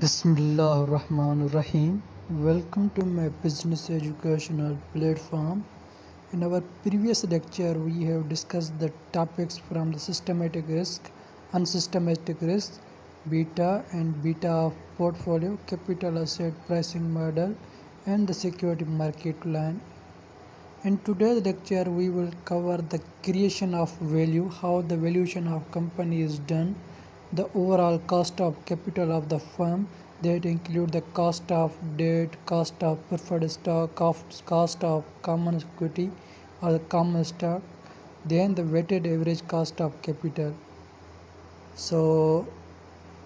Bismillahirrahmanirrahim. Welcome to my business educational platform. In our previous lecture, we have discussed the topics from the systematic risk, unsystematic risk, beta and beta of portfolio, capital asset pricing model, and the security market line. In today's lecture, we will cover the creation of value, how the valuation of company is done, the overall cost of capital of the firm that include the cost of debt, cost of preferred stock, cost of common equity or the common stock, then the weighted average cost of capital. So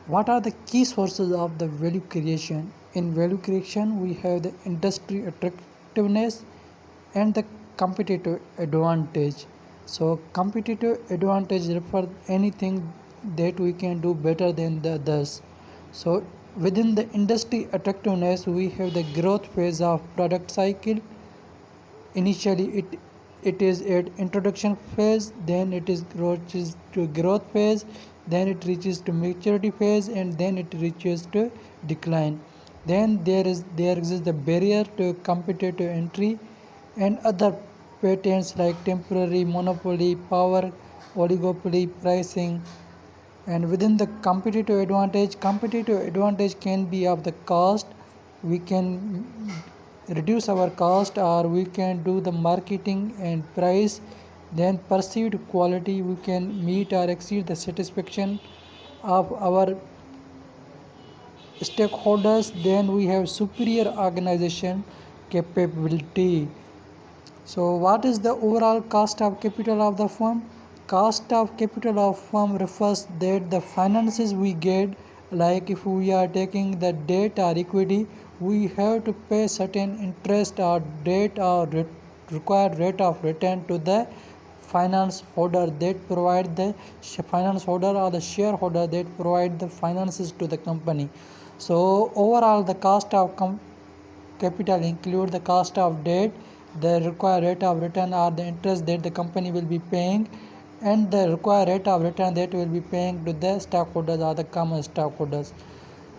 what are the key sources of the value creation? In value creation, we have the industry attractiveness and the competitive advantage. So competitive advantage refers anything that we can do better than the others. So within the industry attractiveness, we have the growth phase of product cycle. Initially it is at introduction phase, then it is reaches to growth phase, then it reaches to maturity phase, and then it reaches to decline. Then there exists the barrier to competitive entry and other patents like temporary monopoly, power, oligopoly, pricing. And within the competitive advantage can be of the cost. We can reduce our cost, or we can do the marketing and price. Then perceived quality, we can meet or exceed the satisfaction of our stakeholders. Then we have superior organization capability. So what is the overall cost of capital of the firm? Cost of capital of firm refers that the finances we get, like if we are taking the debt or equity, we have to pay certain interest or debt or required rate of return to the finance holder that provide the finance holder or the shareholder that provide the finances to the company. So overall the cost of capital include the cost of debt, the required rate of return or the interest that the company will be paying, and the required rate of return that will be paying to the stockholders or the common stockholders.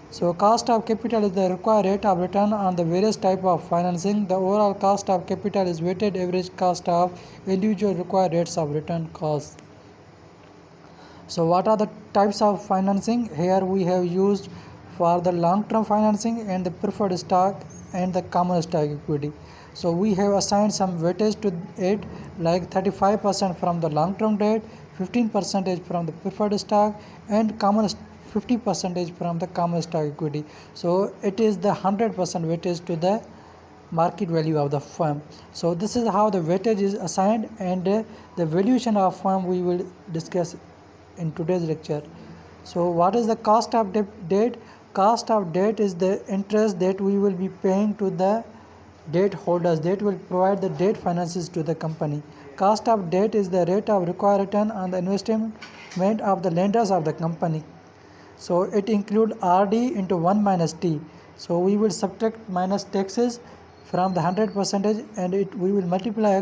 So cost of capital is the required rate of return on the various type of financing. The overall cost of capital is weighted average cost of individual required rates of return costs. So what are the types of financing? Here we have used for the long-term financing and the preferred stock and the common stock equity. So we have assigned some weightage to it, like 35% from the long-term debt, 15% from the preferred stock, and 50% from the common stock equity. So it is the 100% weightage to the market value of the firm. So this is how the weightage is assigned, and the valuation of firm we will discuss in today's lecture. So what is the cost of debt? Cost of debt is the interest that we will be paying to the debt holders that will provide the debt finances to the company. Cost of debt is the rate of required return on the investment of the lenders of the company. So it includes RD into 1 minus T. So we will subtract minus taxes from the 100%, and we will multiply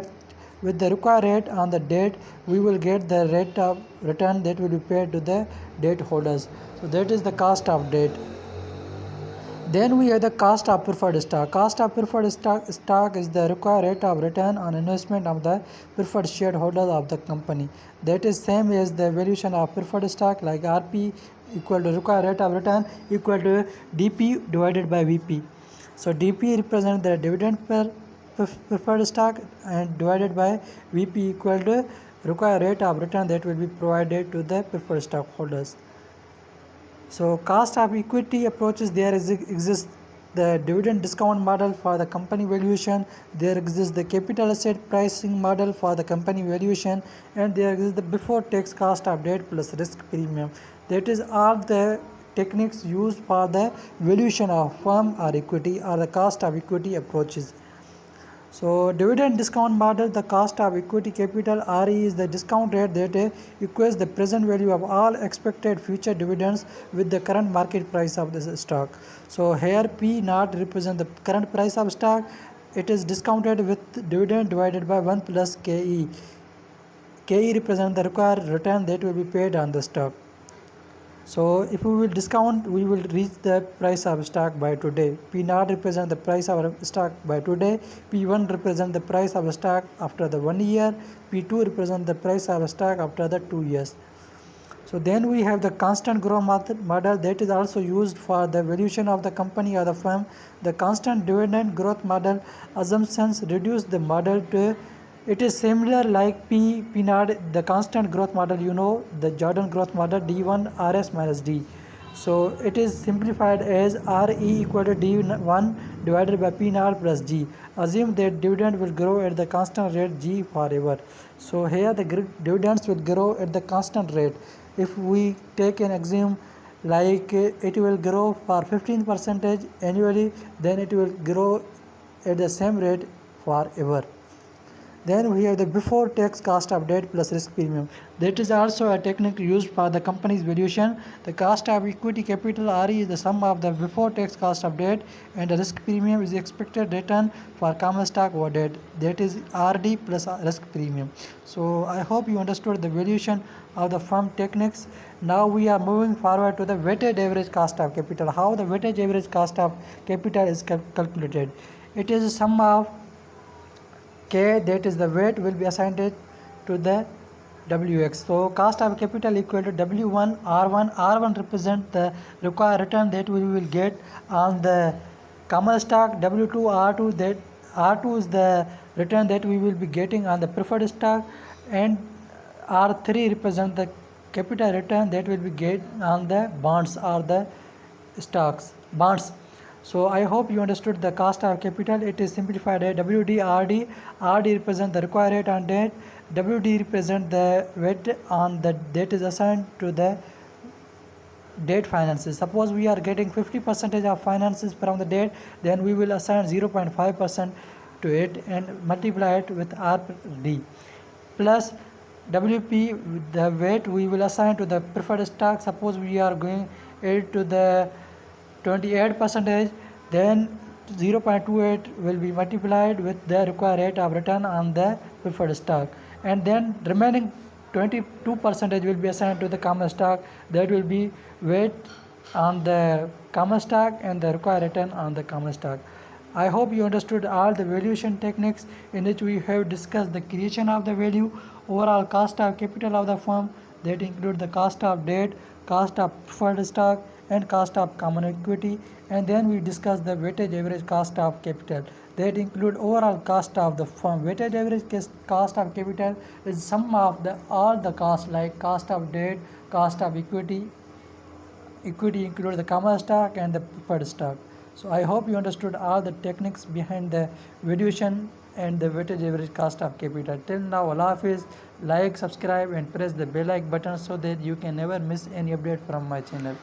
with the required rate on the debt. We will get the rate of return that will be paid to the debt holders. So that is the cost of debt. Then we have the cost of preferred stock. Cost of preferred stock is the required rate of return on investment of the preferred shareholders of the company. That is same as the valuation of preferred stock, like RP equal to required rate of return equal to DP divided by VP. So DP represents the dividend per preferred stock, and divided by VP equal to required rate of return that will be provided to the preferred stockholders. So cost of equity approaches, there exists the dividend discount model for the company valuation, there exists the capital asset pricing model for the company valuation, and there exists the before tax cost of debt plus risk premium. That is all the techniques used for the valuation of firm or equity or the cost of equity approaches. So dividend discount model, the cost of equity capital RE is the discount rate that equates the present value of all expected future dividends with the current market price of the stock. So here P naught represents the current price of stock. It is discounted with dividend divided by 1 plus KE. KE represents the required return that will be paid on the stock. So if we will discount, we will reach the price of stock by today. P0 represent the price of stock by today. P1 represent the price of stock after the 1 year. P2 represent the price of stock after the 2 years. So then we have the constant growth model that is also used for the valuation of the company or the firm. The constant dividend growth model assumptions reduce the model to, it is similar like P naught, the constant growth model, the Jordan growth model D1 RS minus D. So it is simplified as RE equal to D1 divided by P naught plus G. Assume that dividend will grow at the constant rate G forever. So here the dividends will grow at the constant rate. If we take an assume like it will grow for 15% annually, then it will grow at the same rate forever. Then we have the before tax cost of debt plus risk premium. That is also a technique used for the company's valuation. The cost of equity capital RE is the sum of the before tax cost of debt, and the risk premium is the expected return for common stock or debt. That is RD plus risk premium. So I hope you understood the valuation of the firm techniques. Now we are moving forward to the weighted average cost of capital. How the weighted average cost of capital is calculated. It is a sum of K, that is the weight, will be assigned to the Wx. So cost of capital equal to W1 R1. R1 represent the required return that we will get on the common stock. W2 R2, that R2 is the return that we will be getting on the preferred stock, and R3 represent the capital return that will be get on the bonds or the bonds. So I hope you understood the cost of capital. It is simplified as WD RD. RD represent the required rate on debt. WD represent the weight on the debt is assigned to the debt finances. Suppose we are getting 50% of finances from the debt, then we will assign 0.5% to it and multiply it with RD plus WP, the weight we will assign to the preferred stock. Suppose we are going it to the 28%, then 0.28 will be multiplied with the required rate of return on the preferred stock, and then remaining 22% will be assigned to the common stock. That will be weight on the common stock and the required return on the common stock. I hope you understood all the valuation techniques in which we have discussed the creation of the value, overall cost of capital of the firm, that include the cost of debt, cost of preferred stock, and cost of common equity, and then we discussed the weighted average cost of capital, that include overall cost of the firm. Weighted average cost of capital is sum of all the costs like cost of debt, cost of equity include the common stock and the preferred stock. So I hope you understood all the techniques behind the valuation and the weighted average cost of capital. Till now, Allah Hafiz, like, subscribe and press the bell like button so that you can never miss any update from my channel.